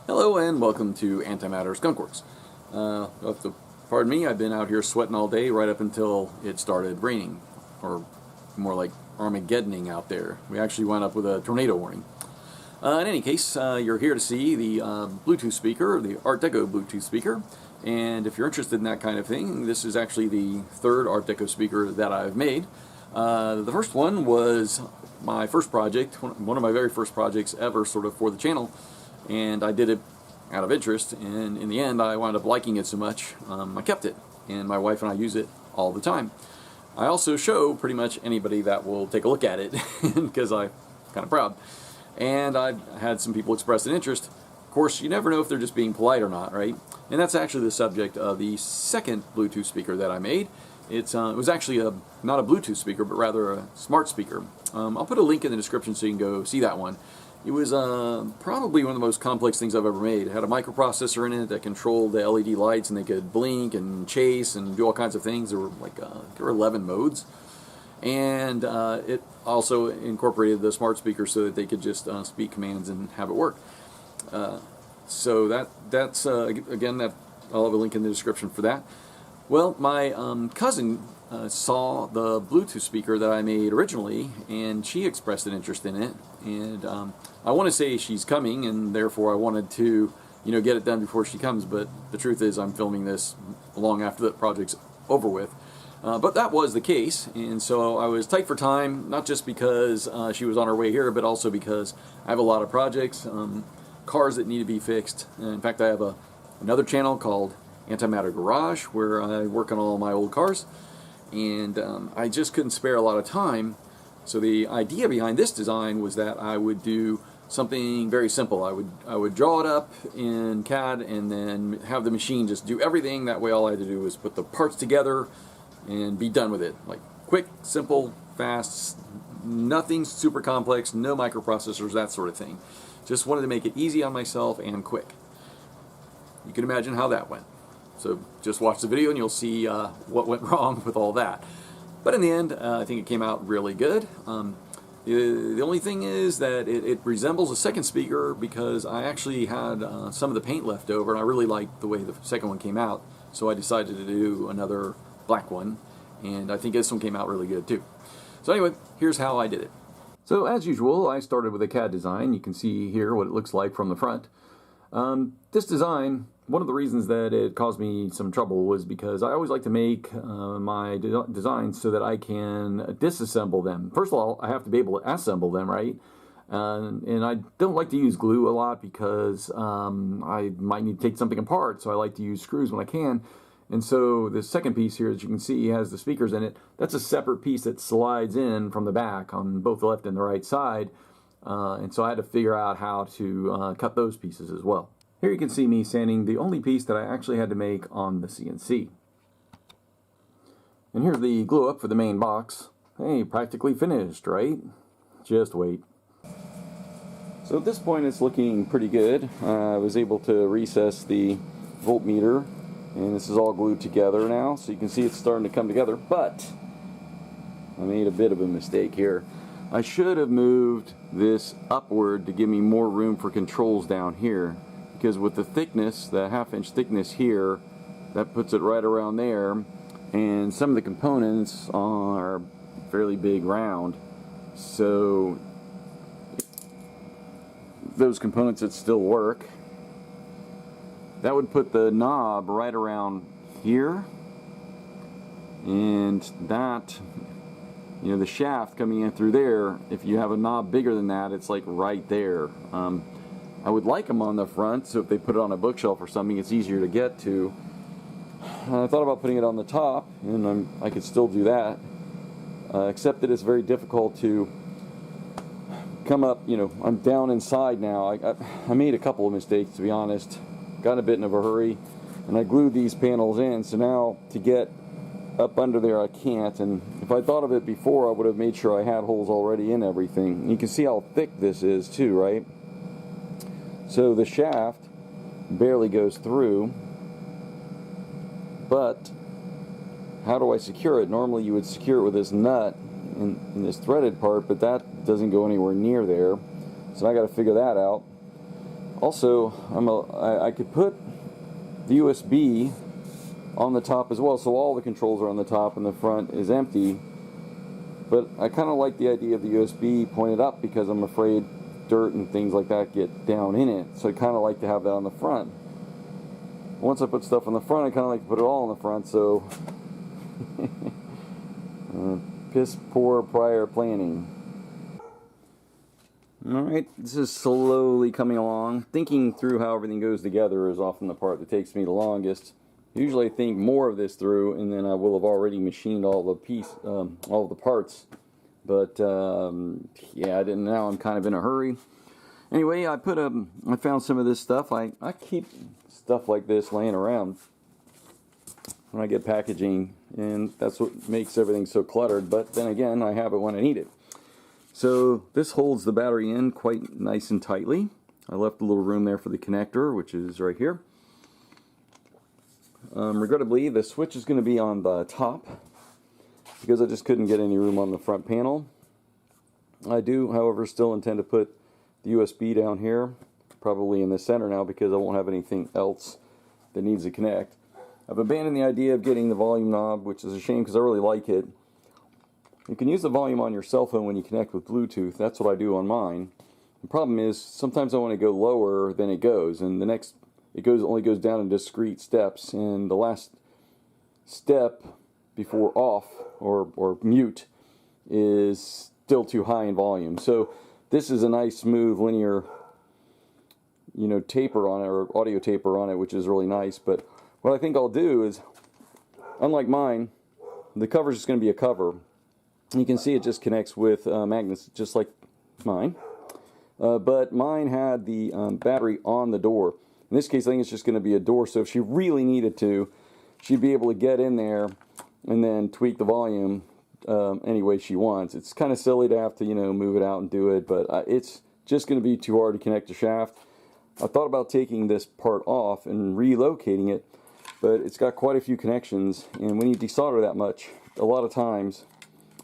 Hello and welcome to Antimatter Skunkworks. Pardon me, I've been out here sweating all day right up until it started raining, or more like Armageddoning out there. We actually wound up with a tornado warning. In any case, you're here to see the Bluetooth speaker, the Art Deco Bluetooth speaker, and if you're interested in that kind of thing, this is actually the third Art Deco speaker that I've made. The first one was my first project, one of my very first projects ever sort of for the channel. And I did it out of interest, and in the end I wound up liking it so much, I kept it, and my wife and I use it all the time. I also show pretty much anybody that will take a look at it, because I'm kind of proud. And I've had some people express an interest. Of course, you never know if they're just being polite or not, right? And that's actually the subject of the second Bluetooth speaker that I made. It was actually not a Bluetooth speaker, but rather a smart speaker. I'll put a link in the description so you can go see that one. It was probably one of the most complex things I've ever made. It had a microprocessor in it that controlled the LED lights, and they could blink and chase and do all kinds of things. There were 11 modes. And it also incorporated the smart speaker so that they could just speak commands and have it work. So that's again, I'll have a link in the description for that. Well, my cousin saw the Bluetooth speaker that I made originally, and she expressed an interest in it. And I want to say she's coming, and therefore I wanted to, get it done before she comes. But the truth is, I'm filming this long after the project's over with. But that was the case, and so I was tight for time, not just because she was on her way here, but also because I have a lot of projects, cars that need to be fixed. In fact, I have another channel called Antimatter Garage, where I work on all my old cars, and I just couldn't spare a lot of time. So the idea behind this design was that I would do something very simple. I would draw it up in CAD and then have the machine just do everything. That way all I had to do was put the parts together and be done with it. Like quick, simple, fast, nothing super complex, no microprocessors, that sort of thing. Just wanted to make it easy on myself and quick. You can imagine how that went. So just watch the video and you'll see what went wrong with all that. But in the end, I think it came out really good. The only thing is that it resembles a second speaker because I actually had some of the paint left over, and I really liked the way the second one came out. So I decided to do another black one, and I think this one came out really good too. So anyway, here's how I did it. So as usual, I started with a CAD design. You can see here what it looks like from the front. This design, one of the reasons that it caused me some trouble was because I always like to make my designs so that I can disassemble them. First of all, I have to be able to assemble them, right? And I don't like to use glue a lot because I might need to take something apart, so I like to use screws when I can. And so the second piece here, as you can see, has the speakers in it. That's a separate piece that slides in from the back on both the left and the right side. And so I had to figure out how to cut those pieces as well. Here you can see me sanding the only piece that I actually had to make on the CNC. And here's the glue up for the main box. Hey, practically finished, right? Just wait. So at this point it's looking pretty good. I was able to recess the voltmeter, and this is all glued together now, so you can see it's starting to come together. But I made a bit of a mistake here. I should have moved this upward to give me more room for controls down here, because with the thickness, the half-inch thickness here, that puts it right around there, and some of the components are fairly big round, so those components that still work, that would put the knob right around here, and that, the shaft coming in through there, if you have a knob bigger than that, it's like right there. I would like them on the front, so if they put it on a bookshelf or something, it's easier to get to. I thought about putting it on the top, and I could still do that, except that it's very difficult to come up. I'm down inside now. I made a couple of mistakes, to be honest. Got a bit in a hurry, and I glued these panels in, so now to get up under there I can't. And if I thought of it before, I would have made sure I had holes already in everything. You can see how thick this is too, right? So the shaft barely goes through, but how do I secure it? Normally you would secure it with this nut in this threaded part, but that doesn't go anywhere near there, so I got to figure that out. Also, I could put the USB on the top as well, so all the controls are on the top and the front is empty. But I kind of like the idea of the USB pointed up because I'm afraid dirt and things like that get down in it. So I kind of like to have that on the front. Once I put stuff on the front, I kind of like to put it all on the front, so piss poor prior planning. Alright, this is slowly coming along. Thinking through how everything goes together is often the part that takes me the longest. Usually I think more of this through, and then I will have already machined all the parts. But yeah, I didn't. Now I'm kind of in a hurry. Anyway, I found some of this stuff. I keep stuff like this laying around when I get packaging, and that's what makes everything so cluttered. But then again, I have it when I need it. So this holds the battery in quite nice and tightly. I left a little room there for the connector, which is right here. Regrettably, the switch is going to be on the top because I just couldn't get any room on the front panel. I do, however, still intend to put the USB down here, probably in the center now because I won't have anything else that needs to connect. I've abandoned the idea of getting the volume knob, which is a shame because I really like it. You can use the volume on your cell phone when you connect with Bluetooth. That's what I do on mine. The problem is sometimes I want to go lower than it goes, and it only goes down in discrete steps, and the last step before off or mute is still too high in volume. So this is a nice smooth linear, taper on it, or audio taper on it, which is really nice. But what I think I'll do is, unlike mine, the cover is just going to be a cover. You can see it just connects with magnets just like mine. But mine had the battery on the door. In this case, I think it's just going to be a door, so if she really needed to, she'd be able to get in there and then tweak the volume any way she wants. It's kind of silly to have to, move it out and do it, but it's just going to be too hard to connect the shaft. I thought about taking this part off and relocating it, but it's got quite a few connections, and when you desolder that much, a lot of times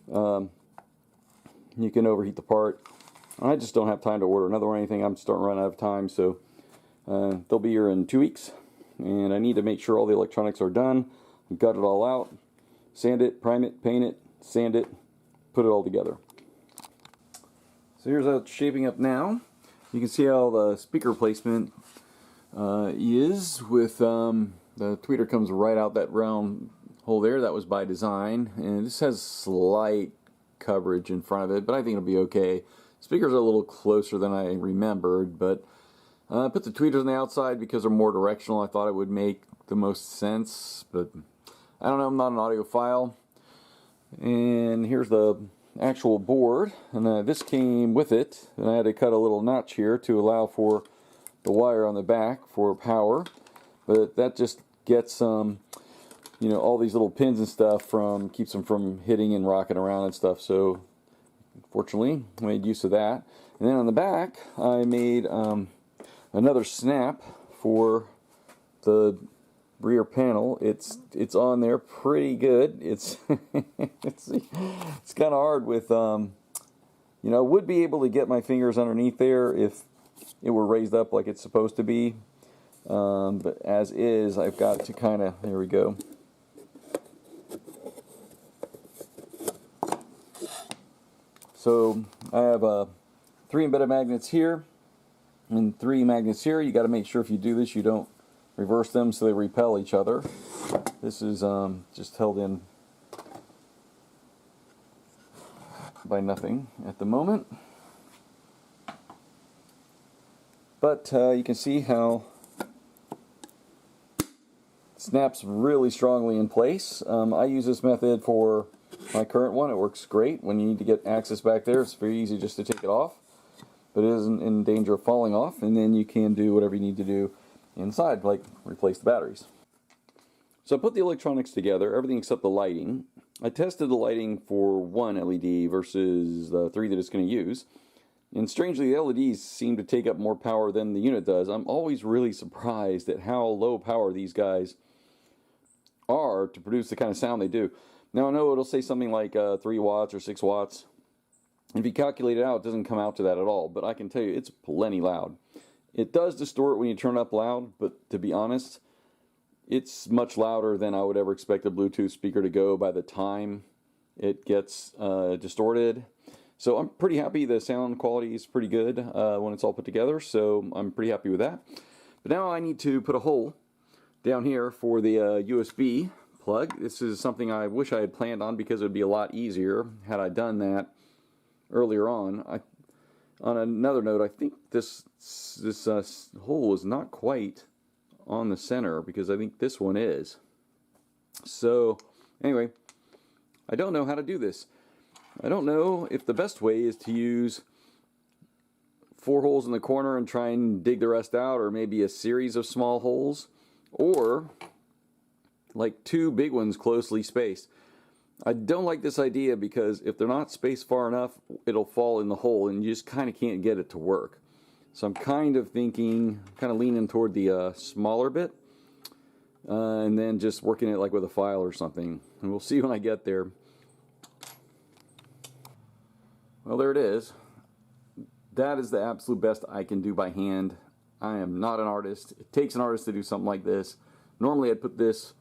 you can overheat the part. I just don't have time to order another one or anything. I'm starting to run out of time, so they'll be here in 2 weeks, and I need to make sure all the electronics are done, gut it all out, sand it, prime it, paint it, sand it, put it all together. So here's how it's shaping up now. You can see how the speaker placement is with the tweeter comes right out that round hole there. That was by design, and this has slight coverage in front of it, but I think it'll be okay. Speakers are a little closer than I remembered, but I put the tweeters on the outside because they're more directional. I thought it would make the most sense, but I don't know, I'm not an audiophile. And here's the actual board, and this came with it, and I had to cut a little notch here to allow for the wire on the back for power, but that just gets all these little pins and stuff keeps them from hitting and rocking around and stuff. So fortunately I made use of that. And then on the back I made another snap for the rear panel. It's on there pretty good. It's it's kind of hard with I would be able to get my fingers underneath there if it were raised up like it's supposed to be, but as is, I've got to kind of, there we go. So I have 3 embedded magnets here and 3 magnets here. You got to make sure if you do this you don't reverse them so they repel each other. This is just held in by nothing at the moment, but you can see how it snaps really strongly in place. I use this method for my current one. It works great. When you need to get access back there, it's very easy just to take it off, but it isn't in danger of falling off, and then you can do whatever you need to do inside, like replace the batteries. So I put the electronics together, everything except the lighting. I tested the lighting for 1 LED versus the 3 that it's going to use, and strangely the LEDs seem to take up more power than the unit does. I'm always really surprised at how low power these guys are to produce the kind of sound they do. Now I know it'll say something like 3 watts or 6 watts. If you calculate it out, it doesn't come out to that at all, but I can tell you it's plenty loud. It does distort when you turn it up loud, but to be honest, it's much louder than I would ever expect a Bluetooth speaker to go by the time it gets distorted. So I'm pretty happy. The sound quality is pretty good when it's all put together, so I'm pretty happy with that. But now I need to put a hole down here for the USB plug. This is something I wish I had planned on because it would be a lot easier had I done that earlier on. On another note, I think this hole is not quite on the center because I think this one is. So anyway, I don't know how to do this. I don't know if the best way is to use 4 holes in the corner and try and dig the rest out, or maybe a series of small holes, or like 2 big ones closely spaced. I don't like this idea because if they're not spaced far enough, it'll fall in the hole and you just kind of can't get it to work. So I'm kind of thinking, kind of leaning toward the smaller bit, and then just working it like with a file or something. And we'll see when I get there. Well, there it is. That is the absolute best I can do by hand. I am not an artist. It takes an artist to do something like this. Normally I'd put this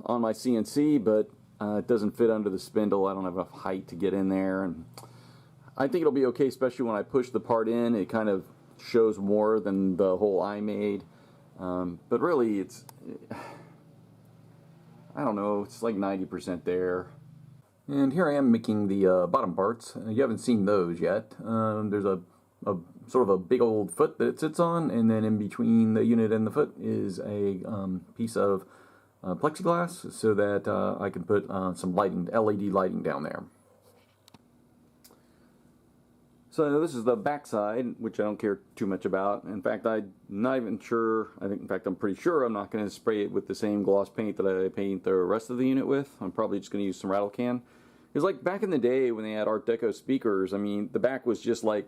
on my CNC, but it doesn't fit under the spindle. I don't have enough height to get in there. And I think it'll be okay, especially when I push the part in. It kind of shows more than the hole I made. But really, it's, I don't know, it's like 90% there. And here I am making the bottom parts. You haven't seen those yet. There's a sort of a big old foot that it sits on, and then in between the unit and the foot is a piece of plexiglass so that I can put some lighting, LED lighting down there. So this is the back side, which I don't care too much about. In fact, I'm not even sure, in fact I'm pretty sure I'm not going to spray it with the same gloss paint that I paint the rest of the unit with. I'm probably just going to use some rattle can. Because like back in the day when they had Art Deco speakers, I mean, the back was just like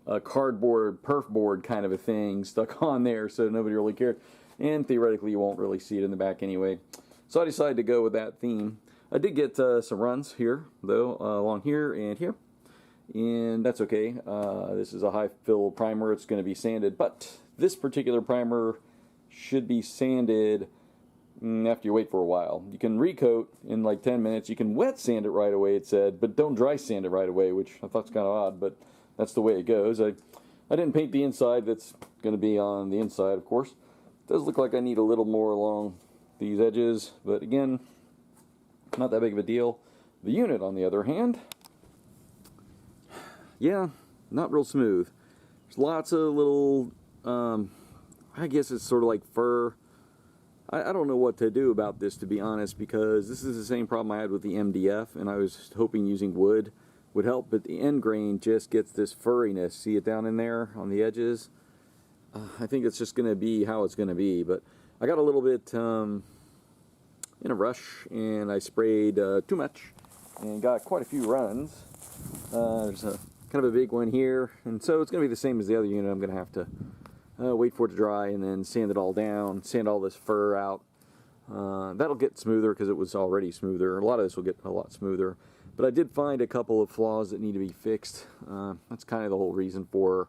a cardboard perf board kind of a thing stuck on there, so nobody really cared. And theoretically you won't really see it in the back anyway. So I decided to go with that theme. I did get some runs here, though, along here and here. And that's okay. This is a high fill primer. It's going to be sanded, but this particular primer should be sanded after you wait for a while. You can recoat in like 10 minutes. You can wet sand it right away, it said, but don't dry sand it right away, which I thought's kind of odd, but that's the way it goes. I didn't paint the inside. That's going to be on the inside, of course. It does look like I need a little more along these edges, but again, not that big of a deal. The unit, on the other hand, yeah, not real smooth. There's lots of little, I guess it's sort of like fur. I don't know what to do about this, to be honest, because this is the same problem I had with the MDF, and I was hoping using wood would help, but the end grain just gets this furriness. See it down in there on the edges? I think it's just going to be how it's going to be, but I got a little bit in a rush, and I sprayed too much, and got quite a few runs. There's a kind of a big one here, and so it's going to be the same as the other unit. I'm going to have to wait for it to dry and then sand it all down, sand all this fur out. That'll get smoother because it was already smoother. A lot of this will get a lot smoother, but I did find a couple of flaws that need to be fixed. That's kind of the whole reason for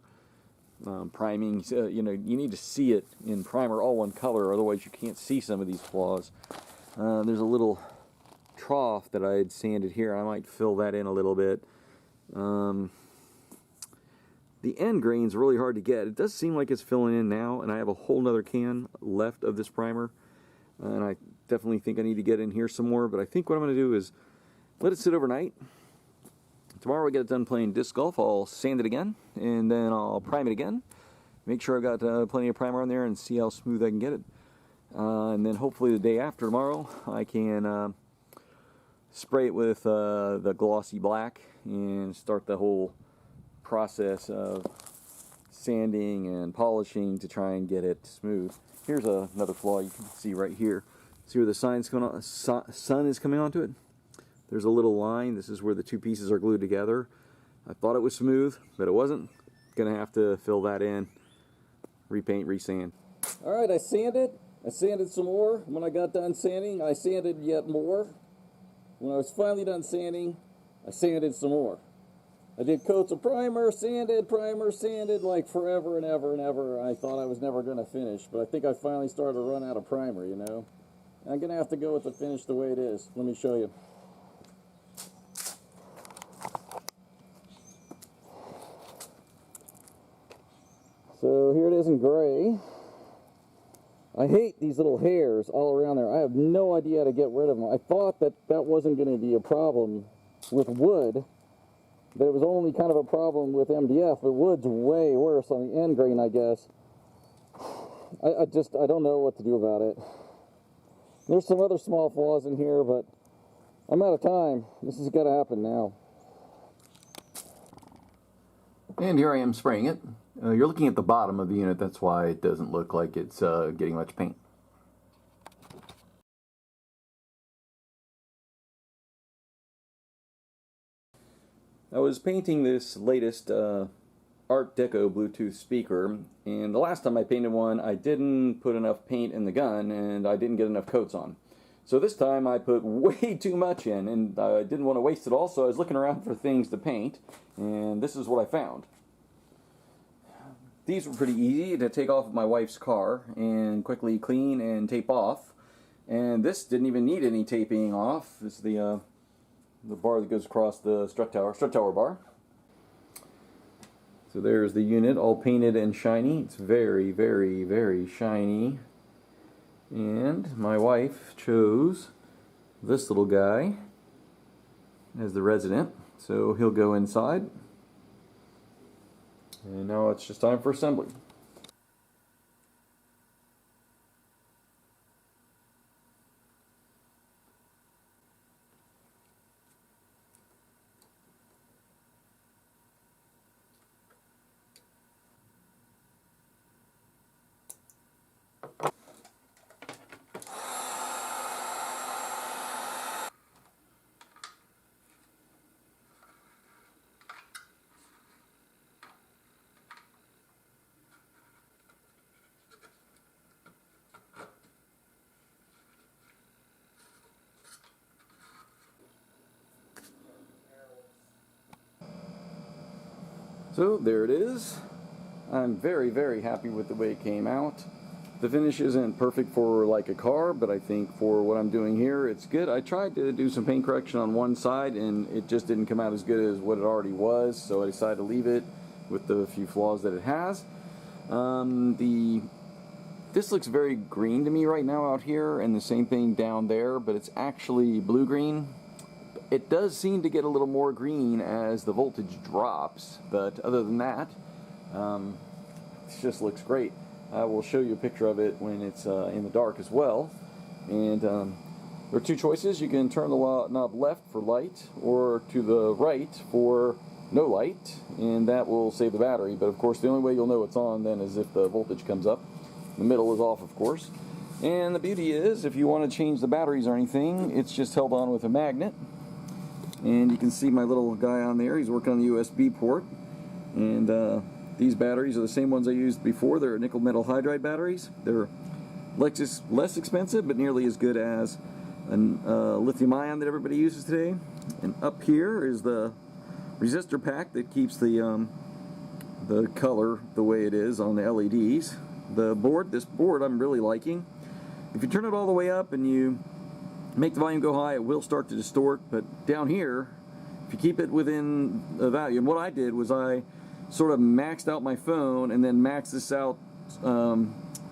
priming. You know, you need to see it in primer all one color, otherwise you can't see some of these flaws. There's a little trough that I had sanded here. I might fill that in a little bit. The end grain's really hard to get. It does seem like it's filling in now, and I have a whole nother can left of this primer, and I definitely think I need to get in here some more, but I think what I'm going to do is let it sit overnight. Tomorrow I get it done playing disc golf, I'll sand it again, and then I'll prime it again, make sure I've got plenty of primer on there, and see how smooth I can get it. And then hopefully the day after tomorrow I can spray it with the glossy black and start the whole process of sanding and polishing to try and get it smooth. Here's another flaw you can see right here. See where the sun is coming onto it? There's a little line. This is where the two pieces are glued together. I thought it was smooth, but it wasn't. Gonna have to fill that in, repaint, resand. Alright, I sanded some more. When I got done sanding, I sanded yet more. When I was finally done sanding, I sanded some more. I did coats of primer, sanded, like forever and ever and ever. I thought I was never going to finish, but I think I finally started to run out of primer, you know. I'm going to have to go with the finish the way it is. Let me show you. So here it is in gray. I hate these little hairs all around there. I have no idea how to get rid of them. I thought that that wasn't going to be a problem with wood, that it was only kind of a problem with MDF, but wood's way worse on the end grain, I guess. I don't know what to do about it. There's some other small flaws in here, but I'm out of time. This has got to happen now. And here I am spraying it. You're looking at the bottom of the unit, that's why it doesn't look like it's getting much paint. I was painting this latest Art Deco Bluetooth speaker, and the last time I painted one, I didn't put enough paint in the gun, and I didn't get enough coats on. So this time I put way too much in, and I didn't want to waste it all, so I was looking around for things to paint, and this is what I found. These were pretty easy to take off of my wife's car and quickly clean and tape off, and this didn't even need any taping off. This is the bar that goes across the strut tower bar. So there's the unit, all painted and shiny. It's very, very, very shiny. And my wife chose this little guy as the resident, so he'll go inside. And now it's just time for assembly. So there it is. I'm very, very happy with the way it came out. The finish isn't perfect for like a car, but I think for what I'm doing here, it's good. I tried to do some paint correction on one side, and it just didn't come out as good as what it already was, so I decided to leave it with the few flaws that it has. This looks very green to me right now out here, and the same thing down there, but it's actually blue-green. It does seem to get a little more green as the voltage drops, but other than that, it just looks great. I will show you a picture of it when it's in the dark as well. And there are two choices. You can turn the knob left for light or to the right for no light, and that will save the battery. But of course, the only way you'll know it's on then is if the voltage comes up. The middle is off, of course. And the beauty is, if you want to change the batteries or anything, it's just held on with a magnet. And you can see my little guy on there. He's working on the USB port. And these batteries are the same ones I used before. They're nickel metal hydride batteries. They're less expensive, but nearly as good as a lithium ion that everybody uses today. And up here is the resistor pack that keeps the color the way it is on the LEDs. This board I'm really liking. If you turn it all the way up and you make the volume go high, it will start to distort, but down here, if you keep it within the value, and what I did was I sort of maxed out my phone and then maxed this out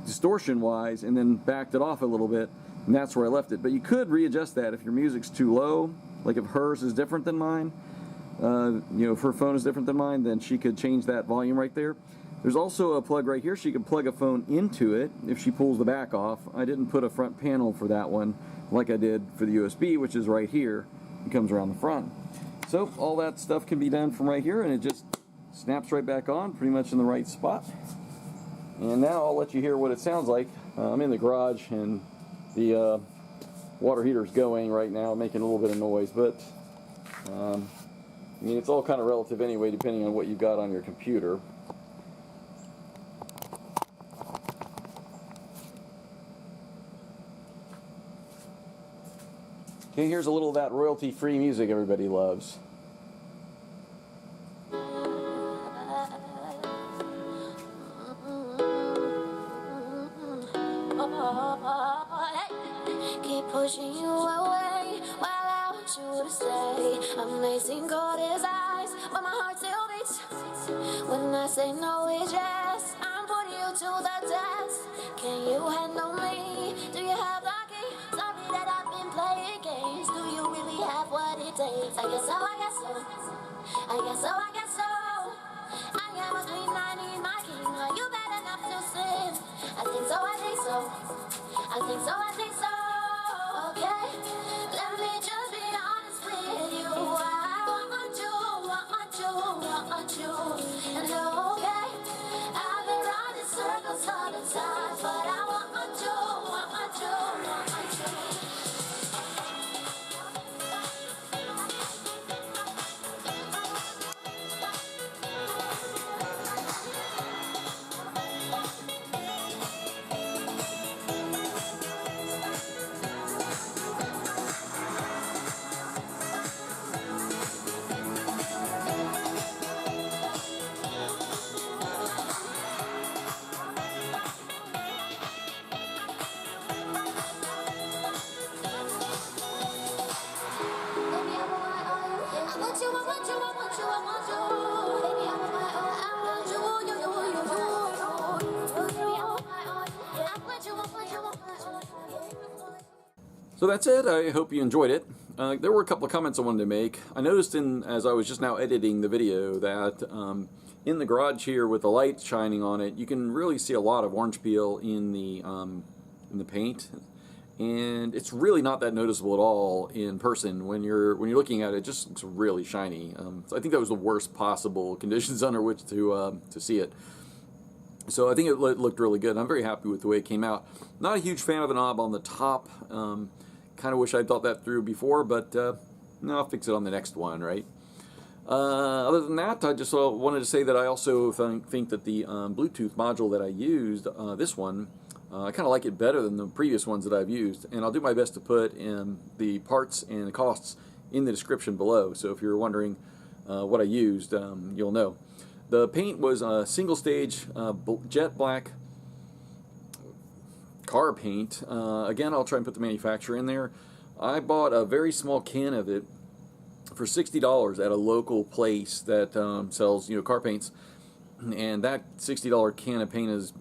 distortion wise and then backed it off a little bit, and that's where I left it. But you could readjust that if your music's too low, like if hers is different than mine, if her phone is different than mine, then she could change that volume right there. There's also a plug right here. She could plug a phone into it if she pulls the back off. I didn't put a front panel for that one like I did for the USB, which is right here. It comes around the front. So all that stuff can be done from right here, and it just snaps right back on, pretty much in the right spot. And now I'll let you hear what it sounds like. I'm in the garage, and the water heater's going right now, making a little bit of noise, but I mean, it's all kind of relative anyway, depending on what you've got on your computer. Okay, here's a little of that royalty-free music everybody loves. pushing you away while I want you to stay. Amazing cold as ice, but my heart still beats. When I say no, it's yes. I'm putting you to the test. Can you handle me? Do you have the key? Sorry that I've been playing games. Do you really have what it takes? I guess so, I guess so. I guess so, I guess so. I am a queen, I need my king. Are you bad enough to sin? I think so, I think so. I think so, I think so. Okay, let me just be honest with you. I want you, want you, want you. And okay, I've been running circles all the time, but I want you, want you, want you. So that's it. I hope you enjoyed it. There were a couple of comments I wanted to make. I noticed as I was just now editing the video that in the garage here with the light shining on it, you can really see a lot of orange peel in the paint, and it's really not that noticeable at all in person. When you're looking at it, it just looks really shiny. So I think that was the worst possible conditions under which to see it. So I think it looked really good. I'm very happy with the way it came out. Not a huge fan of the knob on the top. Kind of wish I'd thought that through before, but no, I'll fix it on the next one, right? Other than that, I just wanted to say that I also think that the Bluetooth module that I used, this one, I kind of like it better than the previous ones that I've used, and I'll do my best to put in the parts and the costs in the description below. So if you're wondering what I used, you'll know. The paint was a single stage jet black car paint. Again, I'll try and put the manufacturer in there. I bought a very small can of it for $60 at a local place that sells, car paints, and that $60 can of paint has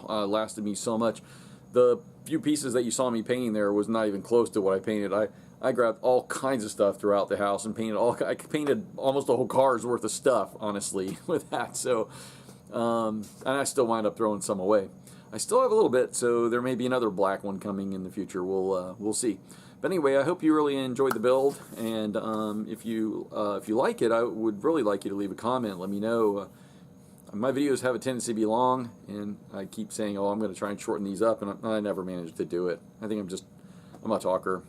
lasted me so much. The few pieces that you saw me painting there was not even close to what I painted. I grabbed all kinds of stuff throughout the house and painted I painted almost a whole car's worth of stuff, honestly, with that. So, and I still wind up throwing some away. I still have a little bit, so there may be another black one coming in the future. We'll see. But anyway, I hope you really enjoyed the build, and if you like it, I would really like you to leave a comment. Let me know. My videos have a tendency to be long, and I keep saying, "Oh, I'm going to try and shorten these up," and I never manage to do it. I think I'm a talker.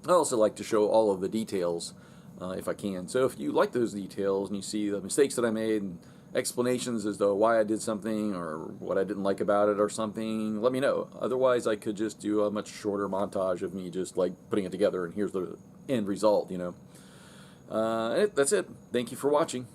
I also like to show all of the details if I can. So if you like those details and you see the mistakes that I made and explanations as to why I did something or what I didn't like about it or something, let me know. Otherwise, I could just do a much shorter montage of me just like putting it together and here's the end result, That's it. Thank you for watching.